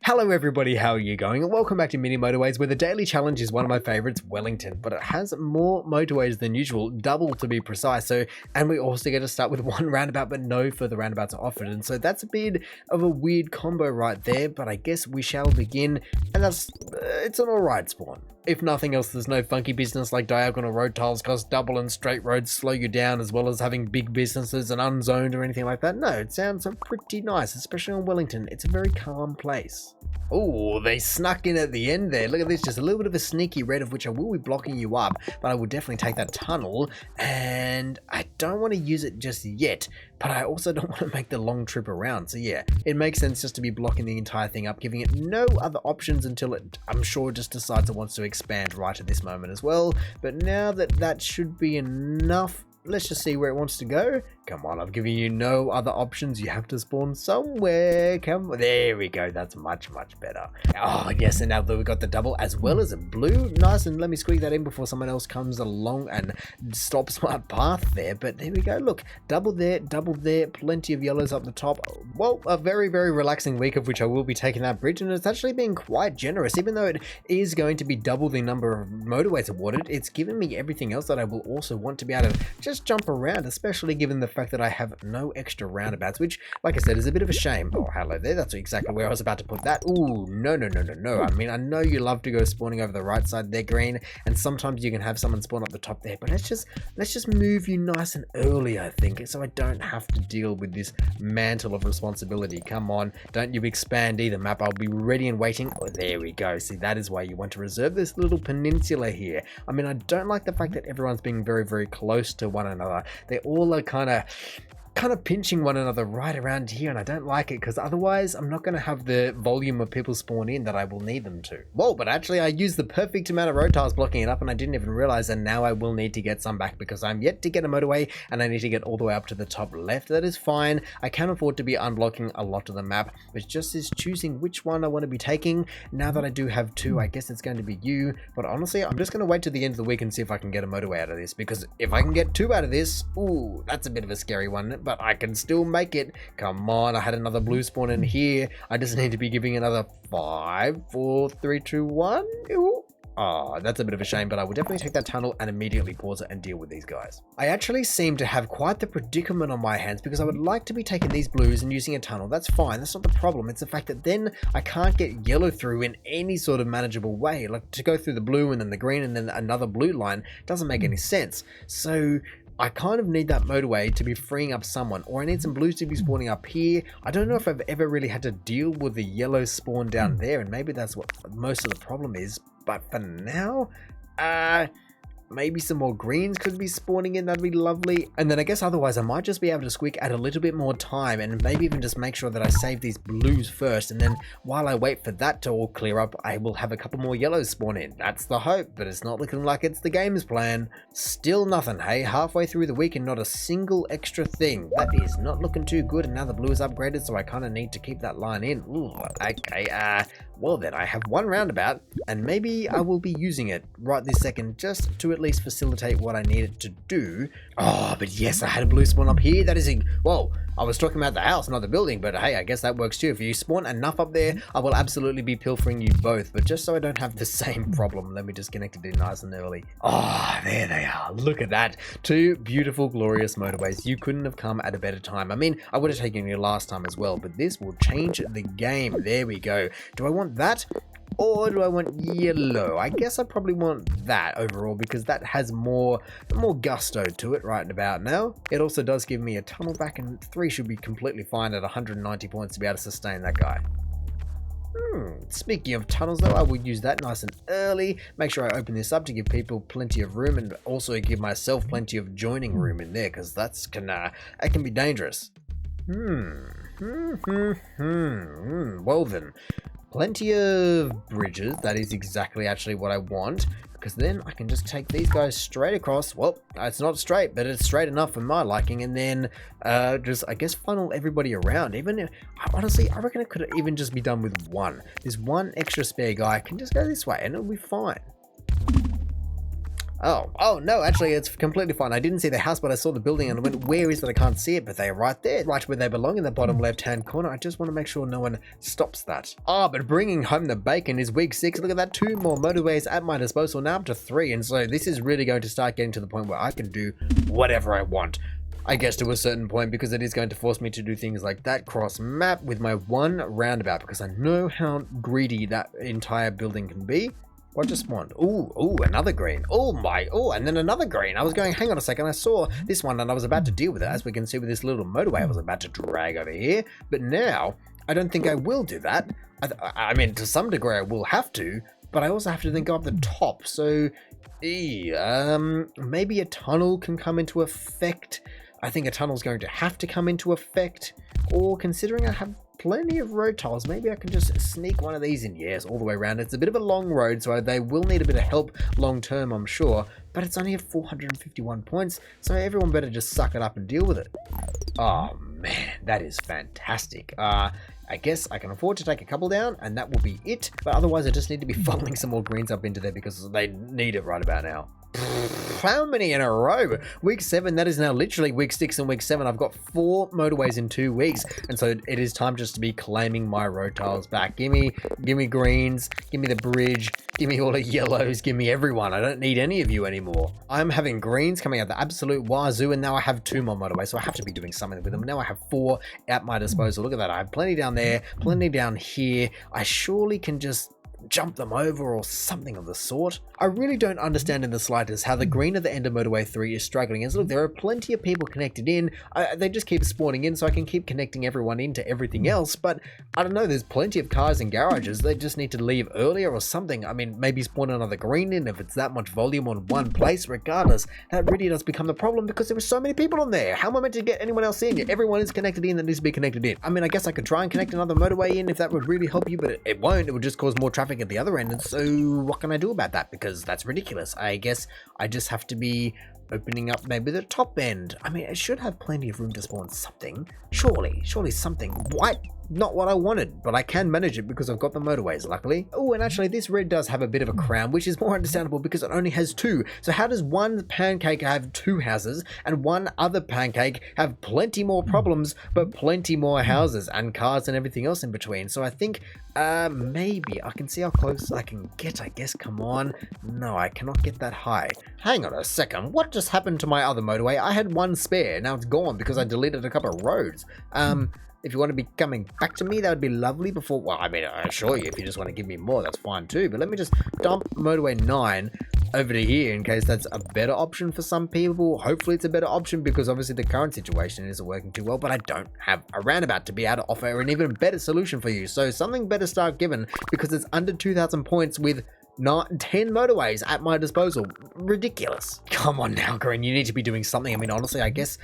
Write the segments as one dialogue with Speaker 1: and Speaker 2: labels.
Speaker 1: Hello everybody, how are you going? And welcome back to Mini Motorways, where the daily challenge is one of my favorites, Wellington, but it has more motorways than usual, double to be precise. And we also get to start with one roundabout, but no further roundabouts are offered. And so that's a bit of a weird combo right there, but I guess we shall begin. And it's an alright spawn. If nothing else, there's no funky business like diagonal road tiles cost double and straight roads slow you down, as well as having big businesses and unzoned or anything like that. No, it sounds pretty nice, especially on Wellington. It's a very calm place. Oh, they snuck in at the end there. Look at this, just a little bit of a sneaky red, of which I will be blocking you up, but I will definitely take that tunnel, and I don't want to use it just yet, but I also don't want to make the long trip around. So yeah, it makes sense just to be blocking the entire thing up, giving it no other options until it, I'm sure, just decides it wants to expand right at this moment as well. But now that should be enough. Let's just see where it wants to go. Come on, I've given you no other options. You have to spawn somewhere. Come on. There we go. That's much better. Oh, yes, and now that we've got the double as well as a blue. Nice, and let me squeeze that in before someone else comes along and stops my path there. But there we go. Look, double there, plenty of yellows up the top. Well, a very relaxing week, of which I will be taking that bridge, and it's actually been quite generous. Even though it is going to be double the number of motorways awarded, it's given me everything else that I will also want to be able to just jump around, especially given the fact that I have no extra roundabouts, which, like I said, is a bit of a shame. Oh, hello there. That's exactly where I was about to put that. Ooh, no. I mean, I know you love to go spawning over the right side there, green, and sometimes you can have someone spawn up the top there, but let's just move you nice and early, I think, so I don't have to deal with this mantle of responsibility. Come on, don't you expand either, map. I'll be ready and waiting. Oh, there we go. See, that is why you want to reserve this little peninsula here. I mean, I don't like the fact that everyone's being very close to one another. They all are kind of pinching one another right around here, and I don't like it, because otherwise I'm not going to have the volume of people spawn in that I will need them to. Whoa, but actually I used the perfect amount of road tiles blocking it up, and I didn't even realize, and now I will need to get some back because I'm yet to get a motorway and I need to get all the way up to the top left. That is fine. I can afford to be unblocking a lot of the map, but just is choosing which one I want to be taking. Now that I do have two, I guess it's going to be you, but honestly I'm just going to wait till the end of the week and see if I can get a motorway out of this, because if I can get two out of this, ooh, that's a bit of a scary one, but I can still make it. Come on, I had another blue spawn in here. I just need to be giving another 5, 4, 3, 2, 1. Ooh. Oh, that's a bit of a shame, but I will definitely take that tunnel and immediately pause it and deal with these guys. I actually seem to have quite the predicament on my hands, because I would like to be taking these blues and using a tunnel. That's fine, that's not the problem. It's the fact that then I can't get yellow through in any sort of manageable way. Like, to go through the blue and then the green and then another blue line doesn't make any sense. So I kind of need that motorway to be freeing up someone, or I need some blues to be spawning up here. I don't know if I've ever really had to deal with the yellow spawn down there, and maybe that's what most of the problem is. But for now, maybe some more greens could be spawning in. That'd be lovely. And then I guess otherwise I might just be able to squeak at a little bit more time, and maybe even just make sure that I save these blues first, and then while I wait for that to all clear up, I will have a couple more yellows spawn in. That's the hope, but it's not looking like it's the game's plan. Still nothing, hey? Halfway through the week and not a single extra thing. That is not looking too good, and now the blue is upgraded, so I kind of need to keep that line in. Ooh, okay, well then, I have one roundabout, and maybe I will be using it right this second, just to at least facilitate what I need it to do. Oh, but yes, I had a blue spawn up here. That is whoa, I was talking about the house, not the building, but hey, I guess that works too. If you spawn enough up there, I will absolutely be pilfering you both, but just so I don't have the same problem, let me just connect it in nice and early. Oh, there they are. Look at that. Two beautiful, glorious motorways. You couldn't have come at a better time. I mean, I would have taken you last time as well, but this will change the game. There we go. Do I want that, or do I want yellow? I guess I probably want that overall, because that has more gusto to it right about now. It also does give me a tunnel back, and 3 should be completely fine at 190 points to be able to sustain that guy. Speaking of tunnels though, I will use that nice and early. Make sure I open this up to give people plenty of room, and also give myself plenty of joining room in there, because that can be dangerous. Well then, plenty of bridges. That is exactly actually what I want, because then I can just take these guys straight across. Well, it's not straight, but it's straight enough for my liking, and then just, I guess, funnel everybody around. Even if, honestly, I reckon it could even just be done with one. There's one extra spare guy. I can just go this way and it'll be fine. Oh no, actually it's completely fine. I didn't see the house, but I saw the building and I went, where is it? I can't see it, but they're right there, right where they belong in the bottom left-hand corner. I just want to make sure no one stops that. But bringing home the bacon is week 6. Look at that, 2 more motorways at my disposal, now up to 3. And so this is really going to start getting to the point where I can do whatever I want. I guess to a certain point, because it is going to force me to do things like that cross map with my one roundabout, because I know how greedy that entire building can be. What just spawned? Ooh, another green. And then another green. I was going, hang on a second, I saw this one and I was about to deal with it. As we can see with this little motorway I was about to drag over here. But now, I don't think I will do that. I mean, to some degree I will have to, but I also have to then go up the top. So, maybe a tunnel can come into effect. I think a tunnel's going to have to come into effect. Or considering I have plenty of road tiles, maybe I can just sneak one of these in. Yes, all the way around. It's a bit of a long road, so they will need a bit of help long term, I'm sure. But it's only at 451 points, so everyone better just suck it up and deal with it. Oh man, that is fantastic. I guess I can afford to take a couple down, and that will be it. But otherwise, I just need to be funneling some more greens up into there because they need it right about now. How many in a row? Week 7, that is now literally week 6 and week 7. I've got 4 motorways in 2 weeks, and so it is time just to be claiming my road tiles back. Give me greens, give me the bridge, give me all the yellows, give me everyone. I don't need any of you anymore. I'm having greens coming out the absolute wazoo, and now I have 2 more motorways, so I have to be doing something with them. Now I have 4 at my disposal. Look at that. I have plenty down there, plenty down here. I surely can just jump them over or something of the sort. I really don't understand in the slightest how the green at the end of motorway 3 is struggling. As look, there are plenty of people connected in. They just keep spawning in, so I can keep connecting everyone into everything else. But I don't know, there's plenty of cars and garages. They just need to leave earlier or something. I mean, maybe spawn another green in if it's that much volume on one place. Regardless, that really does become the problem because there were so many people on there. How am I meant to get anyone else in? Everyone is connected in that needs to be connected in. I mean, I guess I could try and connect another motorway in if that would really help you, but it won't. It would just cause more traffic at the other end. And so what can I do about that? Because that's ridiculous. I guess I just have to be opening up maybe the top end. I mean, it should have plenty of room to spawn something. Surely something. What? Not what I wanted, but I can manage it because I've got the motorways, luckily. Oh, and actually this red does have a bit of a crown, which is more understandable because it only has 2. So how does one pancake have 2 houses and one other pancake have plenty more problems, but plenty more houses and cars and everything else in between? So I think maybe I can see how close I can get, I guess. Come on. No, I cannot get that high. Hang on a second. What just happened to my other motorway? I had 1 spare. Now it's gone because I deleted a couple of roads. If you want to be coming back to me, that would be lovely before... Well, I mean, I assure you, if you just want to give me more, that's fine too. But let me just dump motorway 9 over to here in case that's a better option for some people. Hopefully it's a better option because obviously the current situation isn't working too well, but I don't have a roundabout to be able to offer an even better solution for you. So something better start given because it's under 2,000 points with not 10 motorways at my disposal. Ridiculous. Come on now, Green, you need to be doing something. I mean, honestly, I guess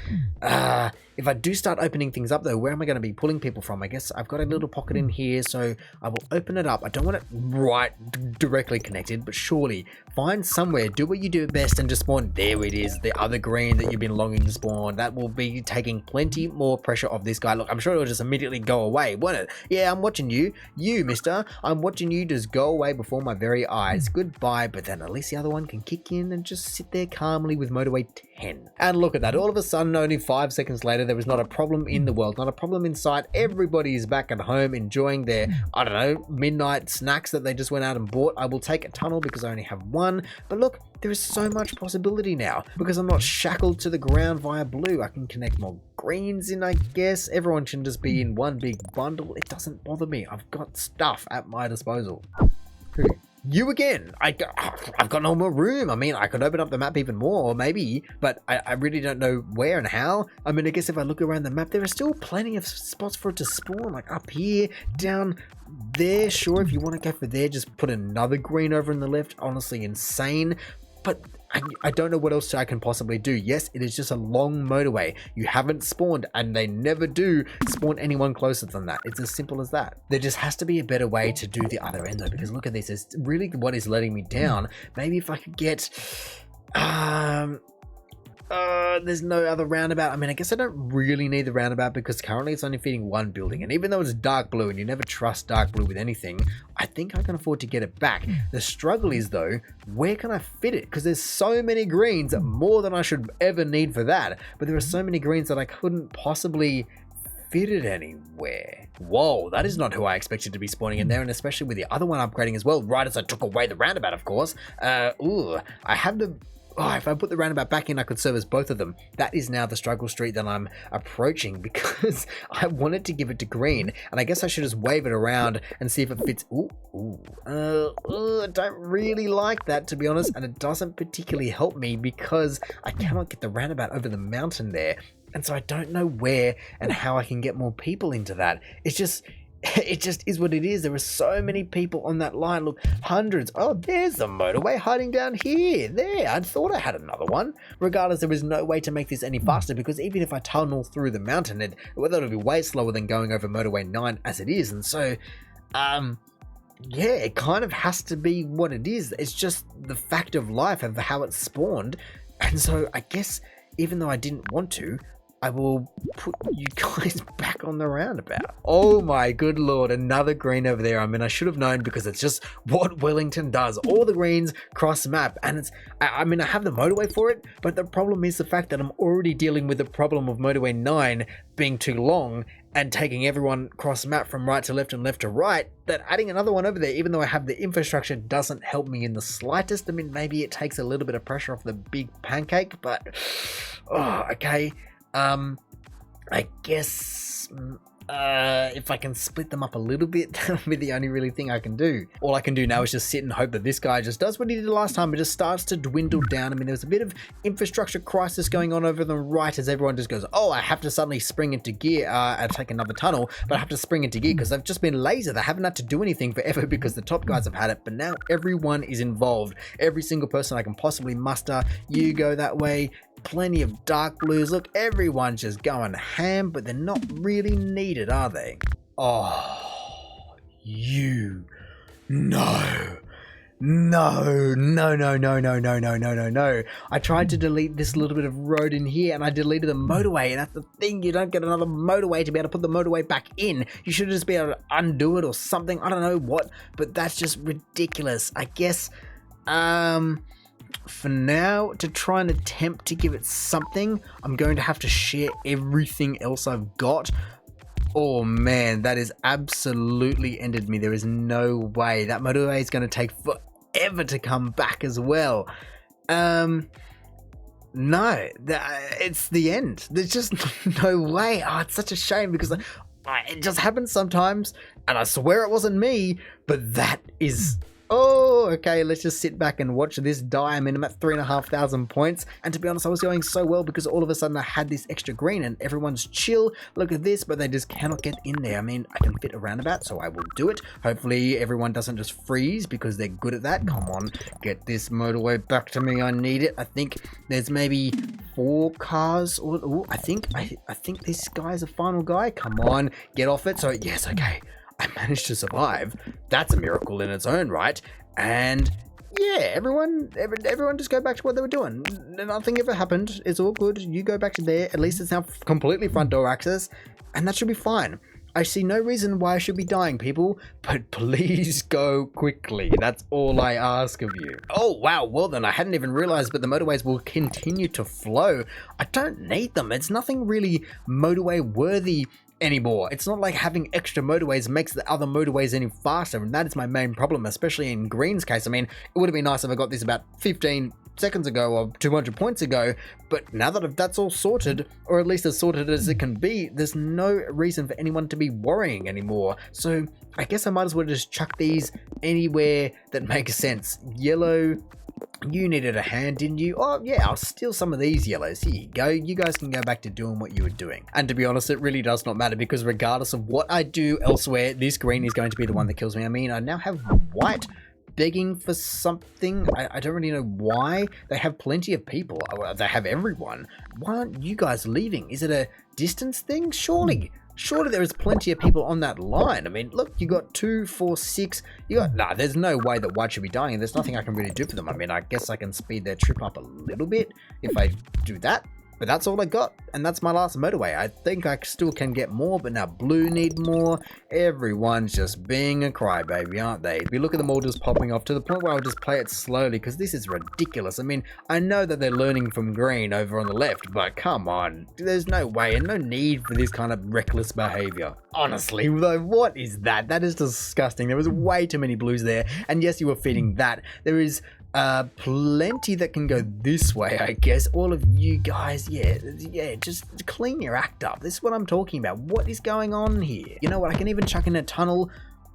Speaker 1: if I do start opening things up though, where am I going to be pulling people from? I guess I've got a little pocket in here, so I will open it up. I don't want it right directly connected, but surely find somewhere, do what you do best and just spawn. There it is, the other green that you've been longing to spawn. That will be taking plenty more pressure off this guy. Look, I'm sure it'll just immediately go away, won't it? Yeah, I'm watching you. You, mister, I'm watching you just go away before my very eyes. Goodbye. But then at least the other one can kick in and just sit there calmly with motorway 10. And look at that, all of a sudden, only 5 seconds later, there was not a problem in the world, not a problem in sight. Everybody is back at home enjoying their, I don't know, midnight snacks that they just went out and bought. I will take a tunnel because I only have 1, but look, there is so much possibility now because I'm not shackled to the ground via blue. I can connect more greens in, I guess. Everyone can just be in one big bundle. It doesn't bother me. I've got stuff at my disposal. You again. I've got no more room. I mean, I could open up the map even more, maybe, but I really don't know where and how. I mean, I guess if I look around the map, there are still plenty of spots for it to spawn, like up here, down there. Sure, if you want to go for there, just put another green over in the left. Honestly, insane. But I don't know what else I can possibly do. Yes, it is just a long motorway. You haven't spawned, and they never do spawn anyone closer than that. It's as simple as that. There just has to be a better way to do the other end though, because look at this. It's really what is letting me down. Maybe if I could get There's no other roundabout. I mean, I guess I don't really need the roundabout because currently it's only feeding one building. And even though it's dark blue and you never trust dark blue with anything, I think I can afford to get it back. The struggle is though, where can I fit it? Because there's so many greens, more than I should ever need for that. But there are so many greens that I couldn't possibly fit it anywhere. Whoa, that is not who I expected to be spawning in there, and especially with the other one upgrading as well, right as I took away the roundabout, of course. I have the... Oh, if I put the roundabout back in, I could service both of them. That is now the struggle street that I'm approaching because I wanted to give it to green, and I guess I should just wave it around and see if it fits. I don't really like that, to be honest, and it doesn't particularly help me because I cannot get the roundabout over the mountain there, and so I don't know where and how I can get more people into that. It just is what it is. There are so many people on that line. Look, hundreds. Oh, there's the motorway hiding down here. There, I thought I had another one. Regardless, there is no way to make this any faster because even if I tunnel through the mountain, it'll be way slower than going over motorway 9 as it is. And so, yeah, it kind of has to be what it is. It's just the fact of life of how it's spawned. And so I guess even though I didn't want to, I will put you guys back on the roundabout. Oh my good lord, another green over there. I mean, I should have known because it's just what Wellington does. All the greens cross map, and I mean, I have the motorway for it, but the problem is the fact that I'm already dealing with the problem of motorway 9 being too long and taking everyone cross map from right to left and left to right, that adding another one over there, even though I have the infrastructure, doesn't help me in the slightest. I mean, maybe it takes a little bit of pressure off the big pancake, but, oh, okay. I guess if I can split them up a little bit, that'll be the only really thing I can do. All I can do now is just sit and hope that this guy just does what he did last time. It just starts to dwindle down. I mean, there's a bit of infrastructure crisis going on over the right as everyone just goes, oh, I have to suddenly spring into gear and take another tunnel, but I have to spring into gear because they've just been lazy. They haven't had to do anything forever because the top guys have had it, but now everyone is involved. Every single person I can possibly muster. You go that way. Plenty of dark blues. Look, everyone's just going ham, but they're not really needed, are they? Oh, you. No. No. I tried to delete this little bit of road in here and I deleted the motorway, and that's the thing, you don't get another motorway to be able to put the motorway back in. You should just be able to undo it or something. I don't know what, but that's just ridiculous. I guess, for now, to try and attempt to give it something, I'm going to have to share everything else I've got. Oh man, that has absolutely ended me. There is no way. That motorway is going to take forever to come back as well. No, it's the end. There's just no way. Oh, it's such a shame because it just happens sometimes, and I swear it wasn't me, but that is... Oh, okay, let's just sit back and watch this die. I mean, I'm at 3,500 points, and to be honest, I was going so well because all of a sudden I had this extra green and everyone's chill. Look at this, but they just cannot get in there. I mean, I can fit a roundabout, so I will do it. Hopefully everyone doesn't just freeze because they're good at that. Come on, get this motorway back to me. I need it. I think there's maybe 4 cars. Oh, I think this guy's a final guy. Come on, get off it. So yes, okay. I managed to survive. That's a miracle in its own right. And yeah, everyone just go back to what they were doing. Nothing ever happened. It's all good. You go back to there. At least it's now completely front door access, and that should be fine. I see no reason why I should be dying, people, but please go quickly. That's all I ask of you. Oh, wow. Well, then I hadn't even realized, but the motorways will continue to flow. I don't need them. It's nothing really motorway worthy anymore. It's not like having extra motorways makes the other motorways any faster, and that is my main problem, especially in Green's case. I mean, it would have been nice if I got this about 15 seconds ago or 200 points ago, but now that that's all sorted, or at least as sorted as it can be, there's no reason for anyone to be worrying anymore. So I guess I might as well just chuck these anywhere that makes sense. Yellow, you needed a hand, didn't you? Oh yeah, I'll steal some of these yellows. Here you go. You guys can go back to doing what you were doing. And to be honest, it really does not matter because regardless of what I do elsewhere, this green is going to be the one that kills me. I mean, I now have white begging for something. I don't really know why. They have plenty of people. They have everyone. Why aren't you guys leaving? Is it a distance thing? Surely surely there is plenty of people on that line. I mean, look, you got 2, 4, 6. Nah, there's no way that white should be dying, and there's nothing I can really do for them. I mean, I guess I can speed their trip up a little bit if I do that. But that's all I got, and that's my last motorway. I think I still can get more, but now blue need more. Everyone's just being a crybaby, aren't they? If you look at them all just popping off to the point where I'll just play it slowly, because this is ridiculous. I mean, I know that they're learning from green over on the left, but come on. There's no way and no need for this kind of reckless behavior. Honestly, though, what is that? That is disgusting. There was way too many blues there, and yes, you were feeding that. There is plenty that can go this way, I guess. All of you guys, yeah, just clean your act up. This is what I'm talking about. What is going on here? You know what? I can even chuck in a tunnel.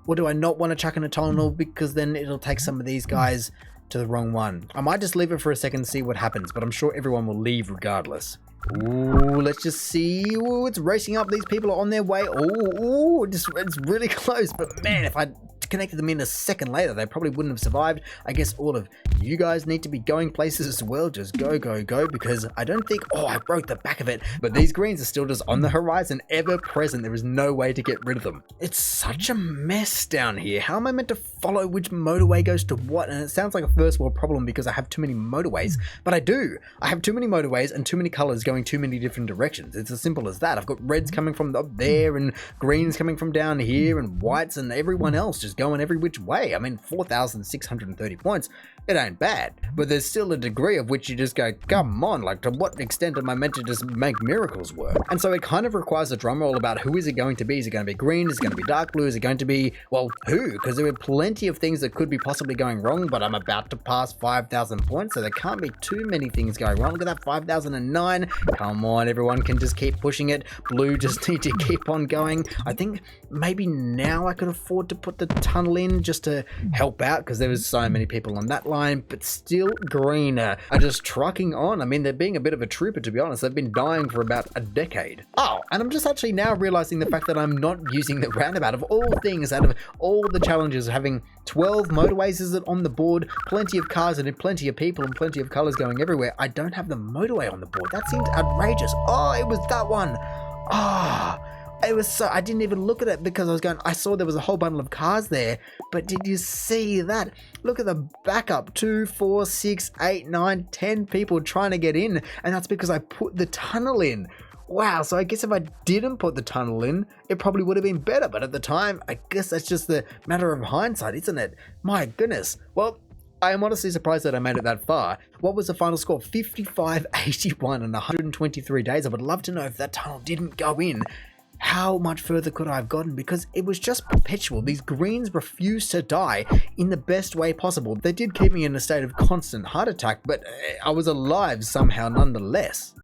Speaker 1: Or do I not want to chuck in a tunnel? Because then it'll take some of these guys to the wrong one. I might just leave it for a second and see what happens, but I'm sure everyone will leave regardless. Ooh, let's just see. Ooh, it's racing up. These people are on their way. Ooh, it's really close. But man, if I connected them in a second later, they probably wouldn't have survived. I guess all of you guys need to be going places as well. Just go, because I don't think... Oh, I broke the back of it. But these greens are still just on the horizon, ever present. There is no way to get rid of them. It's such a mess down here. How am I meant to follow which motorway goes to what? And it sounds like a first world problem because I have too many motorways. But I do. I have too many motorways and too many colors going too many different directions. It's as simple as that. I've got reds coming from up there and greens coming from down here and whites and everyone else just going every which way. I mean, 4,630 points, it ain't bad, but there's still a degree of which you just go, come on, like to what extent am I meant to just make miracles work? And so it kind of requires a drum roll about who is it going to be? Is it going to be green? Is it going to be dark blue? Is it going to be, well, who? Because there are plenty of things that could be possibly going wrong, but I'm about to pass 5,000 points, so there can't be too many things going wrong. Look at that, 5,009. Come on, everyone can just keep pushing it. Blue just need to keep on going. I think maybe now I could afford to put the tunnel in just to help out because there was so many people on that line, but still green are just trucking on. I mean, they're being a bit of a trooper, to be honest. They've been dying for about a decade. Oh, and I'm just actually now realizing the fact that I'm not using the roundabout. Of all things, out of all the challenges, having 12 motorways is it on the board, plenty of cars and plenty of people and plenty of colors going everywhere, I don't have the motorway on the board. That seems outrageous. Oh, it was that one. Ah. It was so, I didn't even look at it because I saw there was a whole bundle of cars there, but did you see that? Look at the backup, 2, 4, 6, 8, 9, 10 people trying to get in, and that's because I put the tunnel in. Wow, so I guess if I didn't put the tunnel in, it probably would have been better, but at the time, I guess that's just the matter of hindsight, isn't it? My goodness. Well, I am honestly surprised that I made it that far. What was the final score? 55.81 in 123 days. I would love to know if that tunnel didn't go in. How much further could I have gotten? Because it was just perpetual. These greens refused to die in the best way possible. They did keep me in a state of constant heart attack, but I was alive somehow nonetheless.